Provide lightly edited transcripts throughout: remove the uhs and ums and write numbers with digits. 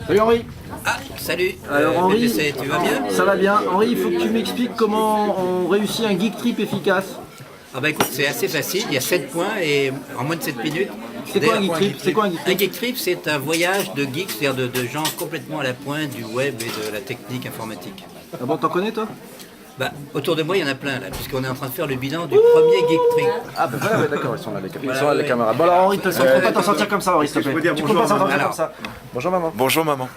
Salut Henri. Ah, salut. Alors Henri, BPC, tu vas bien? Ça va bien. Henri, il faut que tu m'expliques comment on réussit un geek trip efficace. Ah bah écoute, c'est assez facile, il y a 7 points et en moins de 7 minutes. C'est quoi un geek trip? C'est quoi un geek Un trip? geek trip, c'est un voyage de geeks, c'est-à-dire de gens complètement à la pointe du web et de la technique informatique. Ah bon, t'en connais toi? Bah, autour de moi, il y en a plein là, puisqu'on est en train de faire le bilan du premier geek trip. Ah bah ouais, d'accord, ils sont là les camarades. Bon alors Henri, tu peux pas t'en sortir comme ça Henri, s'il te plaît. Tu peux pas t'en sortir comme ça. Bonjour maman. Bonjour maman.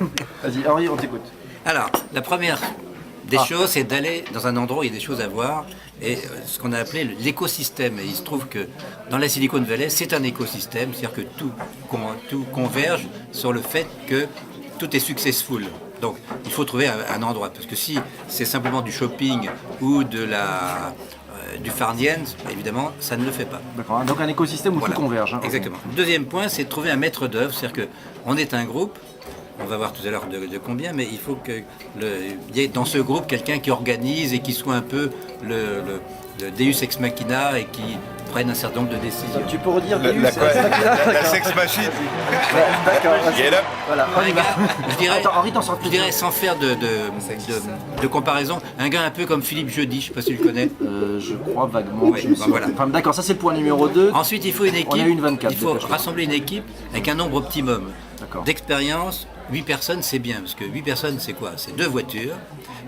Vas-y Henri, on t'écoute. Alors, la première des choses, c'est d'aller dans un endroit où il y a des choses à voir, et ce qu'on a appelé l'écosystème. Et il se trouve que dans la Silicon Valley, c'est un écosystème, c'est-à-dire que tout converge sur le fait que tout est successful. Donc, il faut trouver un endroit, parce que si c'est simplement du shopping ou du farniente, évidemment, ça ne le fait pas. D'accord, donc un écosystème où Voilà. tout converge. Hein. Exactement. Deuxième point, c'est de trouver un maître d'œuvre, c'est-à-dire qu'on est un groupe. On va voir tout à l'heure de combien, mais il faut qu'il y ait dans ce groupe quelqu'un qui organise et qui soit un peu le Deus ex machina et qui prenne un certain nombre de décisions. Tu peux redire La sex machine. D'accord, Get up. voilà, on y va. Je dirais, Attends, Henri, t'en sors je dirais sans faire de comparaison, un gars un peu comme Philippe Jeudi, je ne sais pas si tu le connais. Je crois vaguement. Ouais, je me bah suis- voilà. Enfin, d'accord, ça c'est le point numéro 2. Ensuite, il faut une équipe. On a une 24, il faut dépêche-toi. rassembler une équipe avec un nombre optimum D'accord. d'expérience. 8 personnes, c'est bien, parce que 8 personnes, c'est quoi? C'est 2 voitures.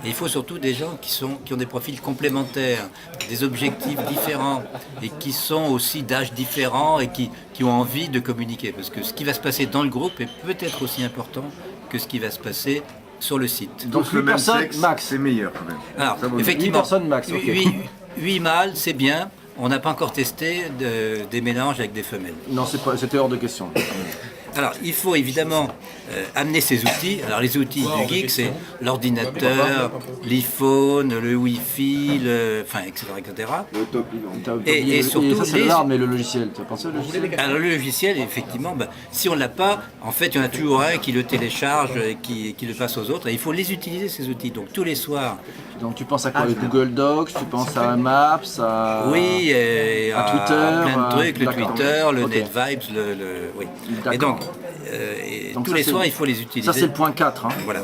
Et il faut surtout des gens qui ont des profils complémentaires, des objectifs différents, et qui sont aussi d'âge différents et qui ont envie de communiquer. Parce que ce qui va se passer dans le groupe est peut-être aussi important que ce qui va se passer sur le site. Donc 8 personnes max. C'est meilleur quand même. Alors, Ça vaut le effectivement, 8 personnes max, ok. 8 mâles, c'est bien. On n'a pas encore testé des mélanges avec des femelles. Non, c'était hors de question. Alors, il faut évidemment amener ces outils. Alors, les outils du geek, c'est l'ordinateur, l'iPhone, le Wi-Fi, etc., etc. Et surtout, ça c'est les- l'arme, mais le logiciel, tu as pensé au logiciel? Alors, le logiciel, effectivement, si on ne l'a pas, en fait, il y en a toujours un qui le télécharge et qui le passe aux autres. Et il faut les utiliser, ces outils. Donc, tous les soirs, Donc tu penses à quoi? Le Google Docs, tu penses à Maps, à... oui, et à Twitter, plein de trucs, le d'accord. Twitter, le Ok. NetVibes, oui. D'accord. Et donc, Donc tous ça, les c'est- soirs, il faut les utiliser. Ça c'est le point 4. Hein. Voilà.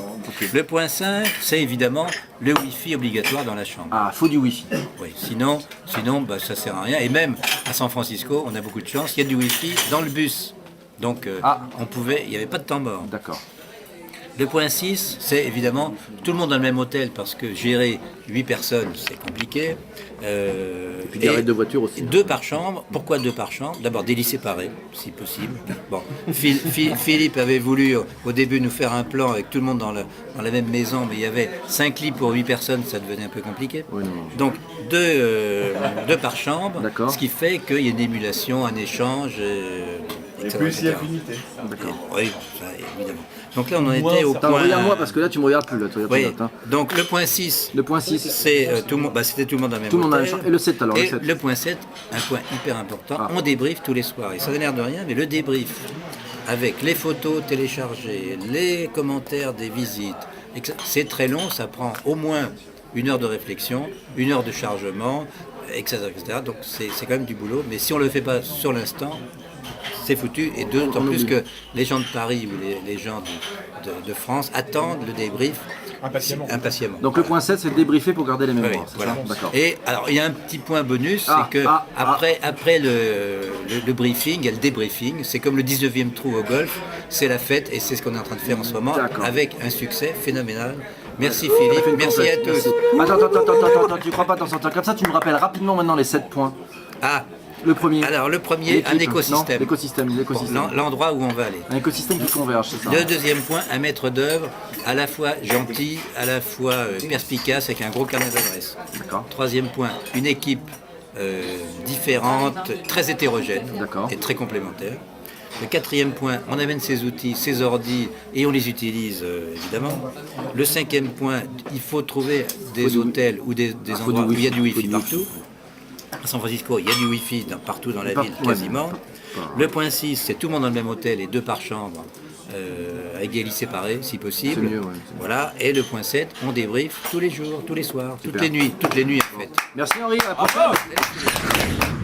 Le point 5, c'est évidemment le Wi-Fi obligatoire dans la chambre. Ah, faut du Wi-Fi. Oui. Sinon ça sert à rien. Et même à San Francisco, on a beaucoup de chance, il y a du Wi-Fi dans le bus. Donc, il n'y avait pas de temps mort. D'accord. Le point 6, c'est évidemment tout le monde dans le même hôtel parce que gérer 8 personnes, c'est compliqué. Et puis garer 2 voitures aussi. 2 par chambre. Pourquoi 2 par chambre? D'abord des lits séparés, si possible. Bon, Philippe avait voulu au début nous faire un plan avec tout le monde dans la même maison, mais il y avait 5 lits pour 8 personnes, ça devenait un peu compliqué. Oui, non. Donc 2 par chambre, D'accord. ce qui fait qu'il y a une émulation, un échange. Et etc., plus il y a etc. affinité. D'accord. Oui, ça, évidemment. Donc là, on en était au Attends, point... regarde-moi parce que là tu me regardes plus là, toi, Oui, notes, hein. donc le point 6, Le point 6. c'est tout le monde, c'était tout le monde dans le même Tout le monde dans la hôtel. chambre. Et le 7 alors, le Et 7. le point 7, un point hyper important, Ah. on débriefe tous les soirs. Et ça n'a l'air de rien, mais le débrief, avec les photos téléchargées, les commentaires des visites, c'est très long, ça prend au moins 1 heure de réflexion, 1 heure de chargement, etc. etc. Donc c'est quand même du boulot, mais si on ne le fait pas sur l'instant, c'est foutu, et d'autant plus que les gens de Paris ou les gens de France attendent le débrief impatiemment. Donc le point 7 c'est de débriefer pour garder les Oui, mémoires. c'est voilà. ça D'accord. Et alors il y a un petit point bonus, Ah, c'est que ah, après le briefing, il y a le débriefing, c'est comme le 19e trou au golf, c'est la fête et c'est ce qu'on est en train de faire en ce moment D'accord. avec un succès phénoménal. Merci Philippe, merci à tous. Attends, tu crois pas t'en sortir comme ça, tu me rappelles rapidement maintenant les 7 points. Ah, Le premier. alors le premier, l'équipe. un écosystème. Non, l'écosystème. Bon, l'endroit où on va aller. Un écosystème qui converge, c'est ça. Le deuxième point, un maître d'œuvre à la fois gentil, à la fois perspicace avec un gros carnet d'adresses. D'accord. Troisième point, une équipe différente, très hétérogène D'accord. et très complémentaire. Le quatrième point, on amène ses outils, ses ordis et on les utilise évidemment. Le cinquième point, il faut trouver des hôtels ou des faut endroits du où il y a du wifi, Wi-Fi partout. À San Francisco, il y a du Wi-Fi partout dans la ville, Ouais, quasiment. Le point 6, c'est tout le monde dans le même hôtel et 2 par chambre, avec des lits séparés, si possible. C'est mieux, ouais. Voilà. Et le point 7, on débriefe tous les jours, tous les soirs, toutes les nuits en fait. Merci Henri, à la prochaine.